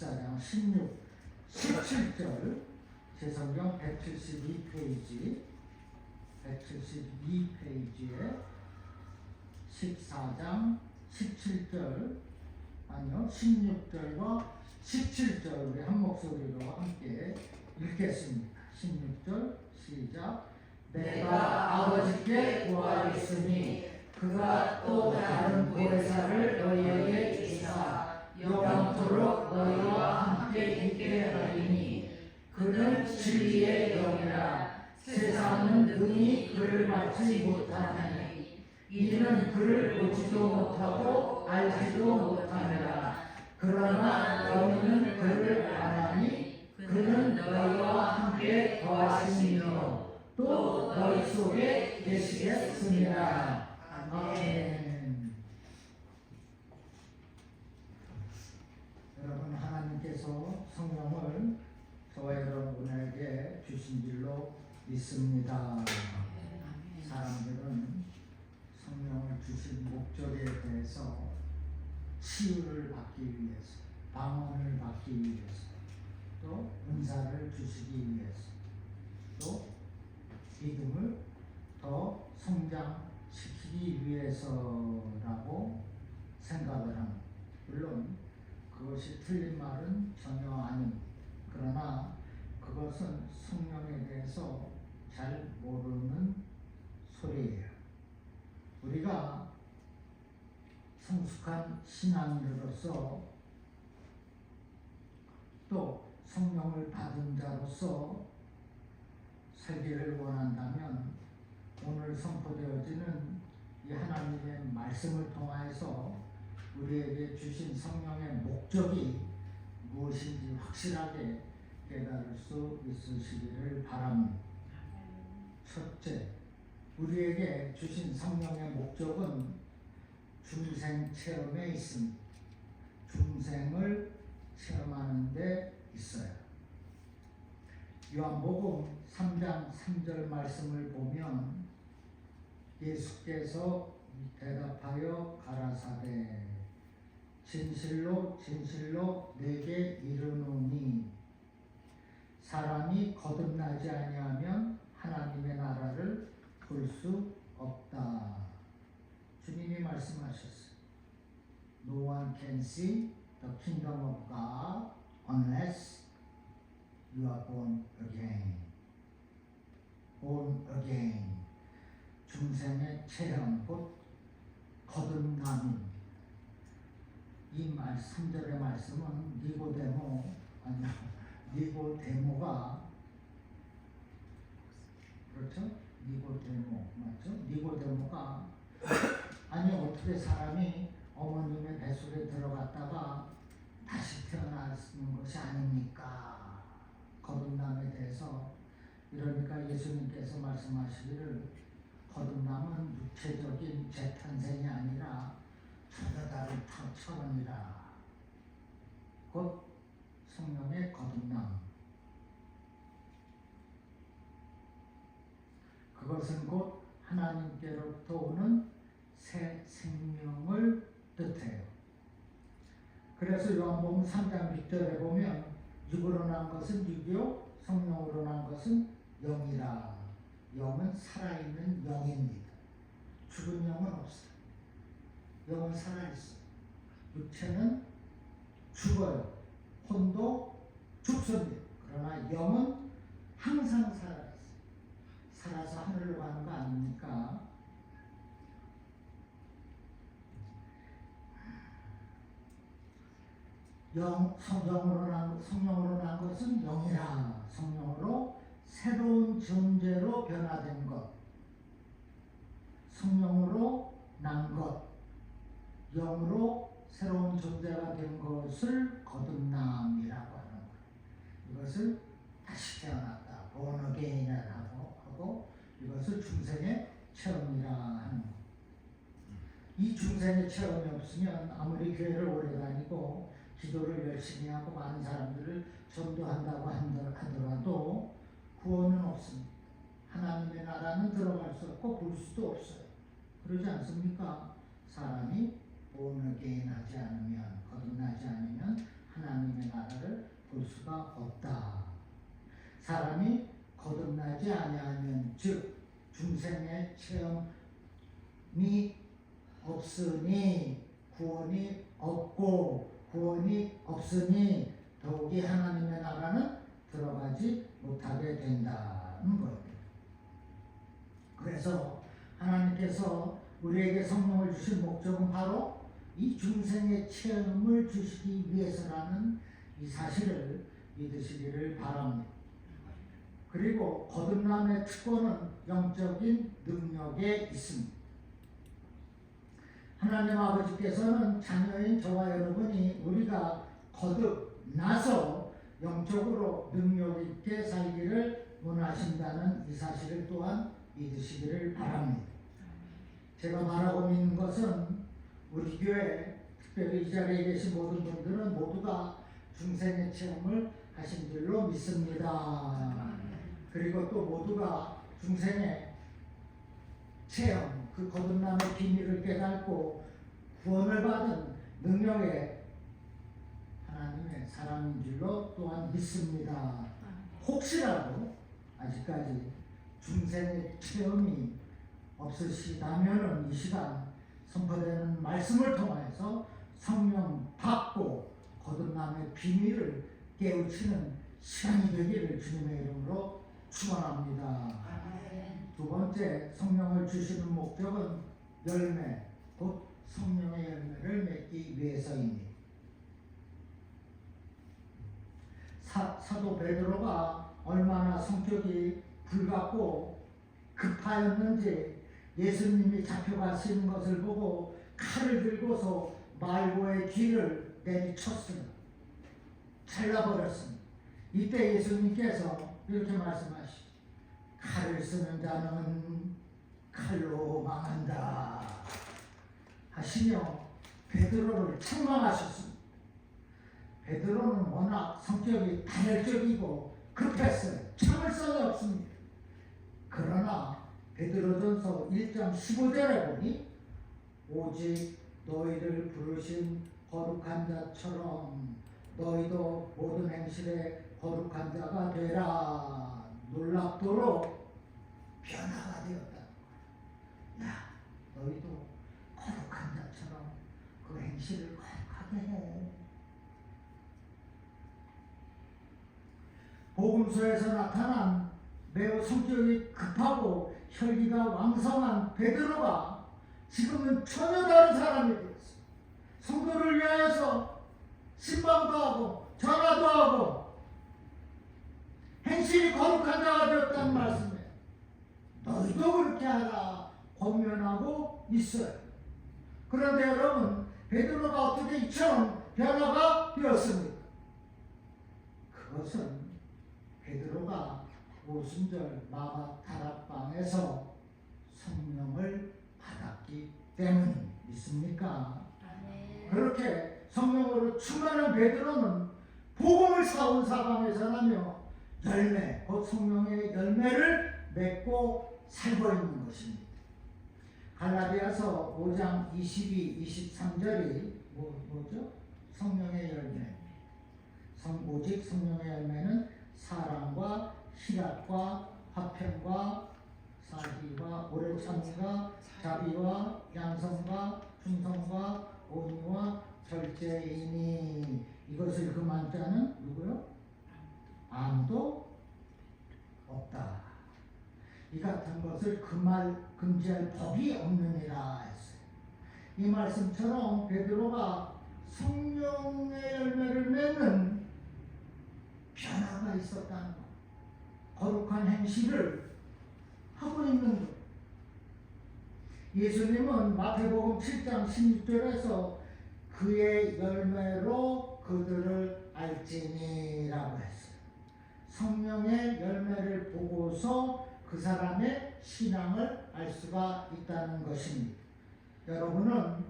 14장 16, 17절 제 성경 172페이지에 14장 17절 아니요 16절과 17절 우리 한 목소리로 함께 읽겠습니다. 16절 시작. 내가 아버지께 구하였으니 그가 또 다른 보혜사를 너희에게 주사 영원토록 너희와 함께 있게 하리니 그는 진리의 영이라. 세상은 능히 그를 받지 못하나니 이는 그를 보지도 못하고 알지도 못하느라. 그러나 너희는 그를 아나니 그는 너희와 함께 거하시며 또 너희 속에 계시겠습니다. 아멘. 여러분, 하나님께서 성령을 저와 여러분에게 주신 줄로 믿습니다. 사람들은 성령을 주신 목적에 대해서 치유를 받기 위해서, 방언을 받기 위해서, 또 은사를 주시기 위해서, 또 믿음을 더 성장시키기 위해서라고 생각을 합니다. 물론 그것이 틀린 말은 전혀 아닙니다. 그러나 그것은 성령에 대해서 잘 모르는 소리예요. 우리가 성숙한 신앙인으로서 또 성령을 받은 자로서 살기를 원한다면 오늘 선포되어지는 이 하나님의 말씀을 통하여서 우리에게 주신 성령의 목적이 무엇인지 확실하게 깨달을 수 있으시기를 바랍니다. 첫째, 우리에게 주신 성령의 목적은 중생 체험에 있습니다. 중생을 체험하는 데 있어요. 요한복음 3장 3절 말씀을 보면 예수께서 대답하여 가라사대 진실로 진실로 내게 이르노니 사람이 거듭나지 아니하면 하나님의 나라를 볼 수 없다. 주님이 말씀하셨어요. No one can see the kingdom of God unless you are born again. born again. 중생의 체험, 곧 거듭남입니다. 이 3절의 말씀은 니고데모가 그렇죠? 니고데모 맞죠? 니고데모가 아니 어떻게 사람이 어머님의 뱃속에 들어갔다가 다시 태어나는 것이 아닙니까? 거듭남에 대해서 이러니까 예수님께서 말씀하시기를 거듭남은 육체적인 재탄생이 아니라 전혀 다른 차원이라. 곧 성령의 거듭남. 그것은 곧 하나님께로부터 오는 새 생명을 뜻해요. 그래서 요한복음 3장 6절에 보면 육으로 난 것은 육이요 성령으로 난 것은 영이라. 영은 살아있는 영입니다. 죽은 영은 없어요. 영은 살아있어요. 육체는 죽어요. 혼도 죽습니다. 그러나 영은 항상 살아있어요. 살아서 하늘로 가는 거 아닙니까? 성령으로 난 것은 영이라. 성령으로 새로운 존재로 변화된 것. 성령으로 난 것. 영으로 새로운 존재가 된 것을 거듭남이라고 하는 거예요. 이것을 다시 태어났다. born again이라고 하고 이것을 중생의 체험이라 하는 거예요. 이 중생의 체험이 없으면 아무리 교회를 오래 다니고 기도를 열심히 하고 많은 사람들을 전도한다고 하더라도 구원은 없습니다. 하나님의 나라는 들어갈 수 없고 볼 수도 없어요. 그러지 않습니까? 사람이 born again 하지 않으면, 거듭나지 않으면 하나님의 나라를 사람이 거듭나지 아니하면 즉 중생의 체험이 없으니 구원이 없고 구원이 없으니 더욱이 하나님의 나라는 들어가지 못하게 된다는 거예요. 그래서 하나님께서 우리에게 성령을 주신 목적은 바로 이 중생의 체험을 주시기 위해서라는 이 사실을 믿으시기를 바랍니다. 그리고 거듭남의 특권은 영적인 능력에 있습니다. 하나님 아버지께서는 자녀인 저와 여러분이 우리가 거듭나서 영적으로 능력 있게 살기를 원하신다는 이 사실을 또한 믿으시기를 바랍니다. 제가 말하고 있는 것은 우리 교회 특별히 이 자리에 계신 모든 분들은 모두가 중생의 체험을 하신 줄로 믿습니다. 그리고 또 모두가 중생의 체험, 그 거듭남의 비밀을 깨닫고 구원을 받은 능력의 하나님의 사람인 줄로 또한 믿습니다. 혹시라도 아직까지 중생의 체험이 없으시다면 이 시간 선포되는 말씀을 통해서 성령 받고 거듭남의 비밀을 깨우치는 시간이 되기를 주님의 이름으로 축원합니다. 두 번째, 성령을 주시는 목적은 열매, 곧 성령의 열매를 맺기 위해서입니다. 사도 베드로가 얼마나 성격이 불같고 급하였는지 예수님이 잡혀가시는 것을 보고 칼을 들고서 말고의 귀를 내리쳤습니다. 잘라버렸습니다. 이때 예수님께서 이렇게 말씀하시죠. 칼을 쓰는 자는 칼로 망한다 하시며 베드로를 책망하셨습니다. 베드로는 워낙 성격이 단열적이고 급했어요. 참을 수가 없습니다. 그러나 베드로전서 1장 15절에 보니 오직 너희를 부르신 거룩한 자처럼 너희도 모든 행실에 거룩한 자가 되라. 놀랍도록 변화가 되었다. 야, 너희도 거룩한 자처럼 그 행실을 거룩하게 해. 복음서에서 나타난 매우 성격이 급하고 혈기가 왕성한 베드로가 지금은 전혀 다른 사람이 되었어요. 성도를 위하여서 신방도 하고 전화도 하고 행실이 거룩한 자가 되었다는 말씀이에요. 너희도 그렇게 하라 권면하고 있어요. 그런데 여러분, 베드로가 어떻게 이처럼 변화가 되었습니까? 그것은 베드로가 오순절 마가 다락방에서 성령을 받았기 때문 믿습니까? 그렇게 성령으로 충만한 베드로는 복음을 사온 사방에 전하며 열매, 곧 성령의 열매를 맺고 살고 있는 것입니다. 갈라디아서 5장 22, 23절이 뭐죠? 성령의 열매. 오직 성령의 열매는 사랑과 희락과 화평과 사기와 오래 참음과 자비와 양성과 충성과 온유와 절제이니 이것을 금한 자는 누구요? 아무도 없다. 이 같은 것을 금지할 법이 없느니라 했어요. 이 말씀처럼 베드로가 성령의 열매를 맺는 변화가 있었다는 것, 거룩한 행실을 하고 있는 것. 예수님은 마태복음 7장 16절에서 그의 열매로 그들을 알지니라고 했어요. 성령의 열매를 보고서 그 사람의 신앙을 알 수가 있다는 것입니다. 여러분은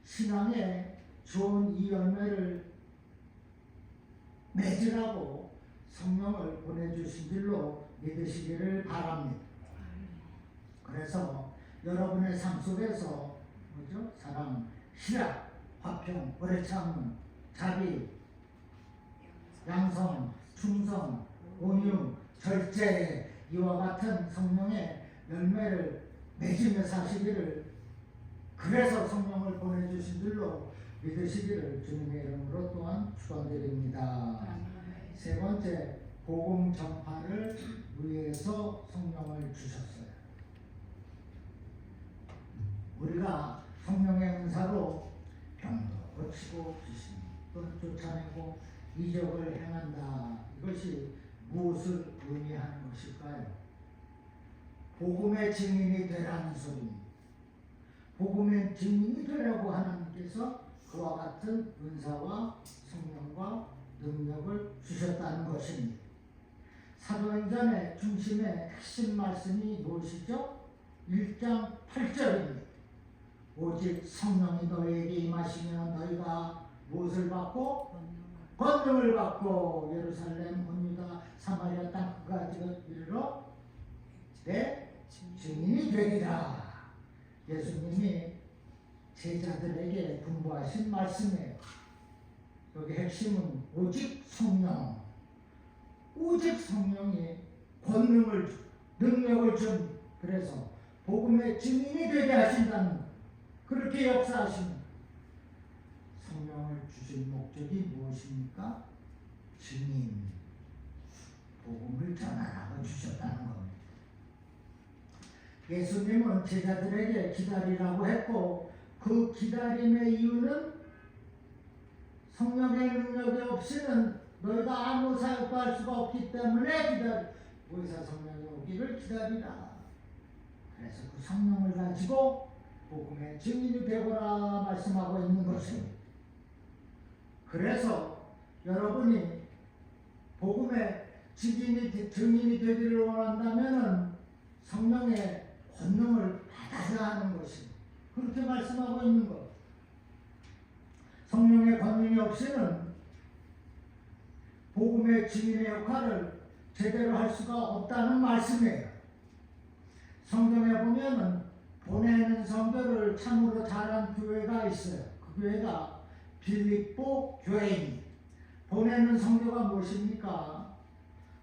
신앙에 좋은 이 열매를 맺으라고 성령을 보내주신 줄로 믿으시기를 바랍니다. 그래서 여러분의 삶 속에서 뭐죠? 사랑, 희락, 화평, 오래 참음, 자비, 양성, 충성, 온유, 절제 이와 같은 성령의 열매를 맺으며 사시기를, 그래서 성령을 보내주신 줄로 믿으시기를 주님의 이름으로 또한 축원드립니다. 세 번째, 복음 전파를 위해서 성령을 주셨어요. 우리가 성령의 은사로 병도 고치고 귀신도 쫓아내고 이적을 행한다. 이것이 무엇을 의미하는 것일까요? 복음의 증인이 되라는 소리입니다. 복음의 증인이 되라고 하나님께서 그와 같은 은사와 성령과 능력을 주셨다는 것입니다. 사도행전의 중심의 핵심 말씀이 무엇이죠? 1장 8절입니다. 오직 성령이 너희에게 임하시면 너희가 무엇을 받고? 권능을 받고 예루살렘, 온 유다, 사마리아 땅 끝까지 이르러 내 증인이 되리라. 예수님이 제자들에게 분부하신 말씀이에요. 여기 핵심은 오직 성령. 오직 성령이 권능을, 능력을 준, 그래서 복음의 증인이 되게 하신다는, 그렇게 역사하시는 성령을 주신 목적이 무엇입니까? 증인, 복음을 전하라고 주셨다는 겁니다. 예수님은 제자들에게 기다리라고 했고, 그 기다림의 이유는 성령의 능력이 없이는 너희가 아무 사역도 할 수가 없기 때문에 의사 성령이 오기를 기다리라. 그래서 그 성령을 가지고 복음의 증인이 되거라 말씀하고 있는 것입니다. 그래서 여러분이 복음의 증인이 되기를 원한다면 성령의 권능을 받아야 하는 것입니다. 그렇게 말씀하고 있는 것. 성령의 권능이 없이는 복음의 증인의 역할을 제대로 할 수가 없다는 말씀이에요. 성경에 보면은 보내는 선교를 참으로 잘한 교회가 있어요. 그 교회가 빌립보 교회입니다. 보내는 선교가 무엇입니까?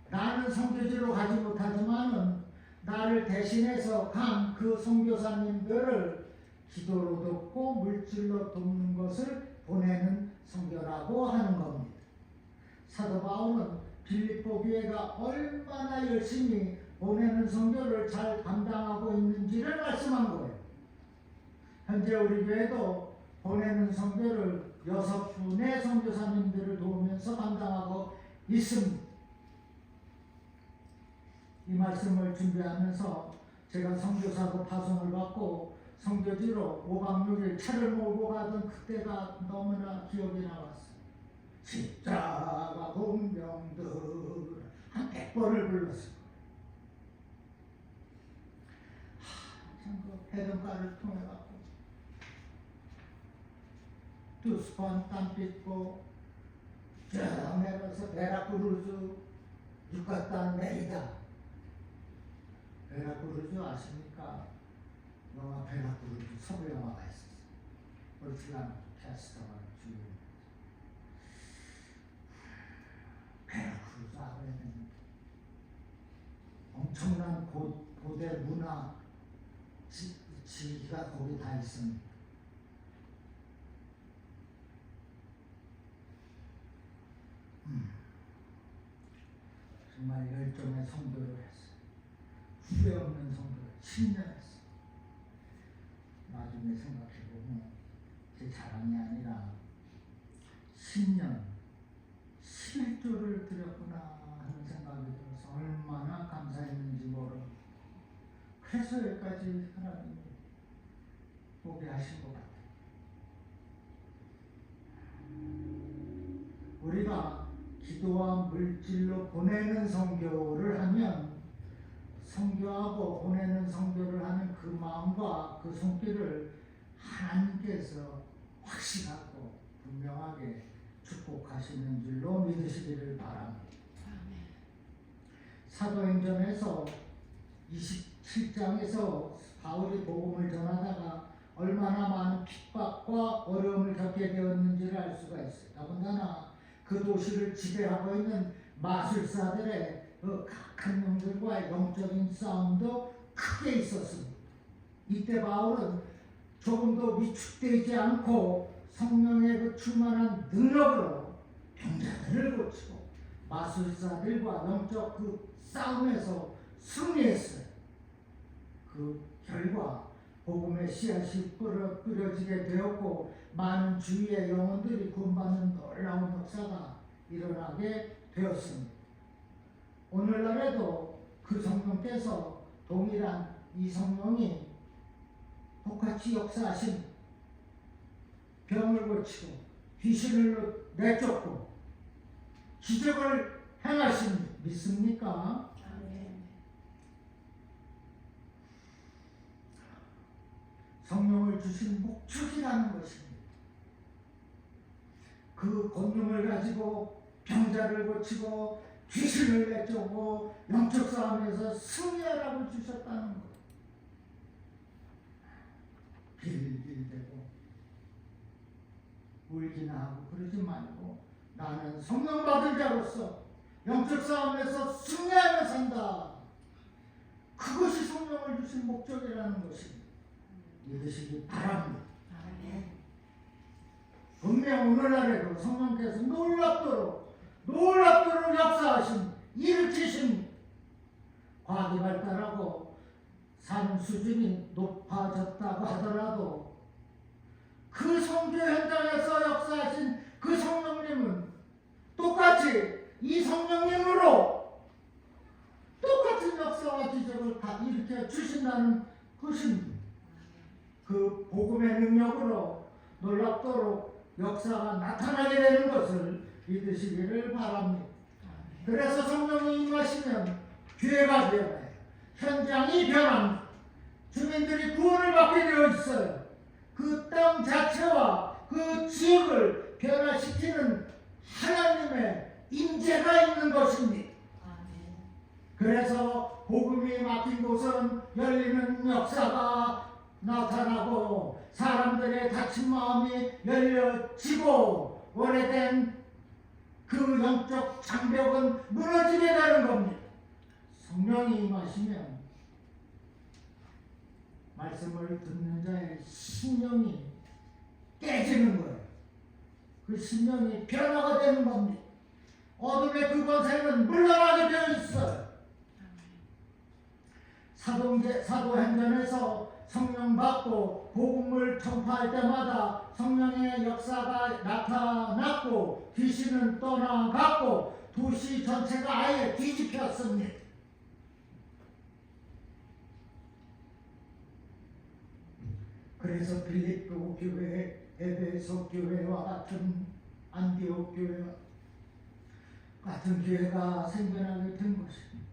나는 선교지로 가지 못하지만은 나를 대신해서 간 그 선교사님들을 기도로 돕고 물질로 돕는 것을 보내는 선교라고 하는 겁니다. 사도 바울은 빌립보 교회가 얼마나 열심히 보내는 선교를 잘 감당하고 있는지를 말씀한 거예요. 현재 우리 교회도 보내는 선교를 6분의 선교사님들을 도우면서 감당하고 있습니다. 이 말씀을 준비하면서 제가 선교사로 파송을 받고 선교지로 5박 6일 차를 몰고 가던 그때가 너무나 기억이 나왔어요. 십자가 운명들 한 100번을 불렀어요. 참 그 해변가를 통해 갖고 투스판 땅 빚고 쭉 내려서 베라크루즈 유카탄 메리다. 베라크루즈 아십니까? 영화 베라크루즈 서부 영화가 있었어요. 얼티간 캐스터가 주연. 베라크루즈 안에는 엄청난 고대 문화 지기가 거기 다 있습니다. 정말 열정의 성도를 했어요. 후회 없는 성도를 10년 했어요. 나중에 생각해보면 제 자랑이 아니라 10년 11조를 드렸구나 하는 생각이 들어서 얼마나 감사했는지 모르고, 그래서 여기까지 하나님이 오게 하신 것 같아요. 우리가 기도와 물질로 보내는 선교를 하면 선교하고 보내는 선교를 하는 그 마음과 그 손길을 하나님께서 확실하고 분명하게 축복하시는 줄로 믿으시기를 바랍니다. 사도행전에서 27장에서 바울이 복음을 전하다가 얼마나 많은 핍박과 어려움을 겪게 되었는지를 알 수가 있어요. 더군다나 그 도시를 지배하고 있는 마술사들의 그 각한 영들과의 영적인 싸움도 크게 있었습니다. 이때 바울은 조금도 위축되지 않고 성령의 그 충만한 능력으로 병자들을 고치고 마술사들과 영적 그 싸움에서 승리했어요. 그 결과 복음의 씨앗이 뿌려지게 되었고 많은 주위의 영혼들이 구원받는 놀라운 역사가 일어나게 되었습니다. 오늘날에도 그 성령께서 동일한 이 성령이 똑같이 역사하신 병을 고치고 귀신을 내쫓고 기적을 행하신 믿습니까? 성령을 주신 목적이라는 것입니다. 그 권능을 가지고 병자를 고치고 귀신을 내쫓고 영적 싸움에서 승리하라고 주셨다는 것. 빌빌대고 울기나 하고 그러지 말고 나는 성령 받은 자로서 영적 싸움에서 승리하며 산다. 그것이 성령을 주신 목적이라는 것입니다. 믿으시기 바랍니다. 분명 오늘날에도 성령께서 놀랍도록 역사하신 일으키신 과학이 발달하고 삶 수준이 높아졌다고 하더라도 그 선교 현장에서 역사하신 그 성령님은 똑같이 이 성령님으로 똑같은 역사와 기적을 다 일으켜 주신다는 것입니다. 그 복음의 능력으로 놀랍도록 역사가 나타나게 되는 것을 믿으시기를 바랍니다. 그래서 성령이 임하시면 교회가 되어요. 현장이 변합니다. 주민들이 구원을 받게 되어 있어요. 그 땅 자체와 그 지역을 변화시키는 하나님의 임재가 있는 것입니다. 그래서 복음이 막힌 곳은 열리는 역사가 나타나고 사람들의 닫힌 마음이 열려지고 오래된 그 영적 장벽은 무너지게 되는 겁니다. 성령이 임하시면 말씀을 듣는 자의 신령이 깨지는 거예요. 그 신령이 변화가 되는 겁니다. 어둠의 그 권세는 물러나게 되어 있어요. 사도행전에서 성령 받고 복음을 전파할 때마다 성령의 역사가 나타났고 귀신은 떠나갔고 도시 전체가 아예 뒤집혔습니다. 그래서 빌립보 교회, 에베소 교회와 같은 안디옥 교회와 같은 교회가 생겨나게 된 것입니다.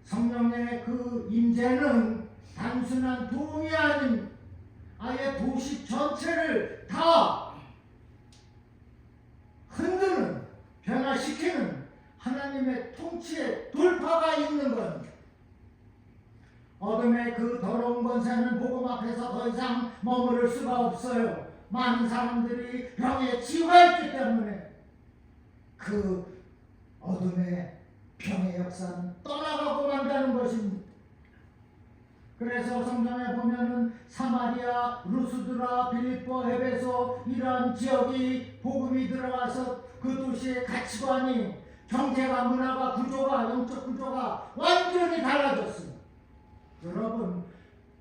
성령의 그 임재는 단순한 도움이 아닌 아예 도시 전체를 다 흔드는, 변화시키는 하나님의 통치의 돌파가 있는 겁니다. 어둠의 그 더러운 권세는 복음 앞에서 더 이상 머무를 수가 없어요. 많은 사람들이 병에 치유가 있기 때문에 그 어둠의 병의 역사는 떠나가고 만다는 것입니다. 그래서 성경에 보면은 사마리아, 루스드라, 빌립보, 에베소 이러한 지역이 복음이 들어가서 그 도시의 가치관이 경제가, 문화가, 구조가, 영적 구조가 완전히 달라졌습니다. 여러분,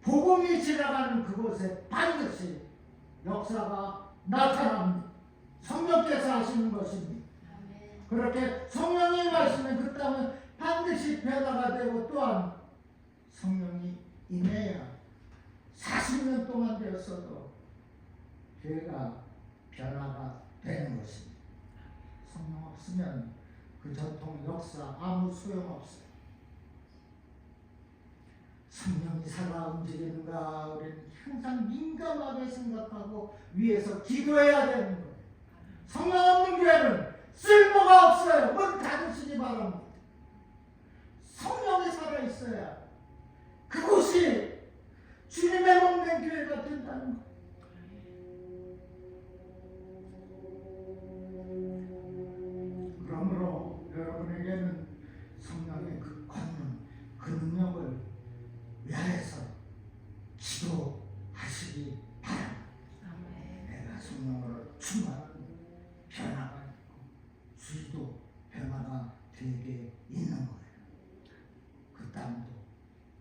복음이 지나가는 그곳에 반드시 역사가 나타납니다. 성령께서 하시는 것입니다. 그렇게 성령이 임하시면 그 땅은 반드시 변화가 되고 또한 성령이 임해야 40년 동안 되었어도 교회가 변화가 되는 것입니다. 성령 없으면 그 전통 역사 아무 소용없어요. 성령이 살아 움직이는가 우리는 항상 민감하게 생각하고 위에서 기도해야 되는 거예요. 성령 없는 교회는 쓸모가 없어요. 문 닫으시기 바랍니다. 성령이 살아있어야 그곳이 주님의 몸 된 교회가 된다는 거예요. 그러므로 여러분에게는 주도 변화가 되게 있는 거예요. 그 땅도,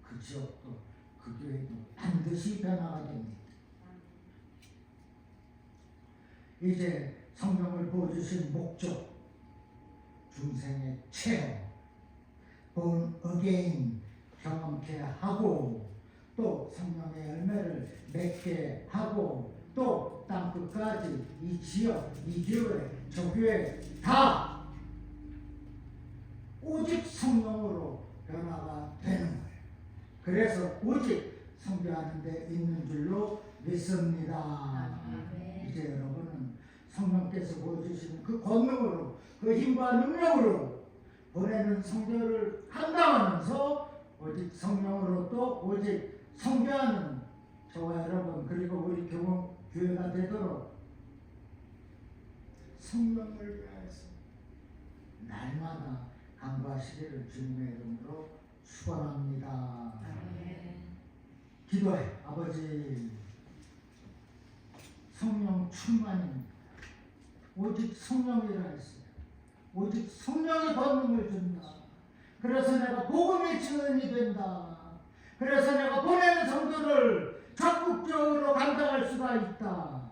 그 지역도, 그 교회도 반드시 변화가 됩니다. 이제 성경을 보여주신 목적, 중생의 체험, born again 경험케 하고 또 성령의 열매를 맺게 하고 또 땅끝까지 이 지역, 이 교회, 저 교회 다 오직 성령으로 변화가 되는 거예요. 그래서 오직 선교하는 데 있는 줄로 믿습니다. 이제 여러분은 성령께서 보여주시는 그 권능으로 그 힘과 능력으로 보내는 선교를 감당하면서 오직 성령으로 또 오직 선교하는 저와 여러분 그리고 우리 교회가 되도록 성령을 위해서 날마다 간구하시기를 주님의 이름으로 축원합니다. 기도해. 아버지, 성령 충만입니다. 오직 성령이라 했어요. 오직 성령의 권능을 준다. 그래서 내가 복음의 증언이 된다. 그래서 내가 보내는 성도를 적극적으로 감당할 수가 있다.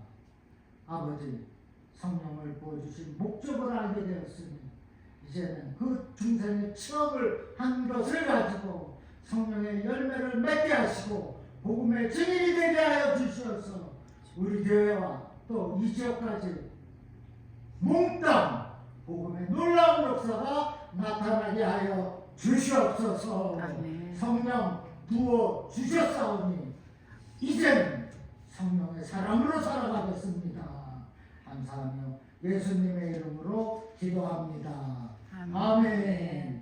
아버지, 성령을 보여주신 목적을 알게 되었으니 이제는 그 중생의 체험을 한 것을 가지고 성령의 열매를 맺게 하시고 복음의 증인이 되게 하여 주시어서 우리 교회와 또 이 지역까지 몽땅 복음의 놀라운 역사가 나타나게 하여 주시옵소서. 성령 부어 주셨사오니 이제는 성령의 사람으로 살아가겠습니다. 감사하며 예수님의 이름으로 기도합니다. 아멘.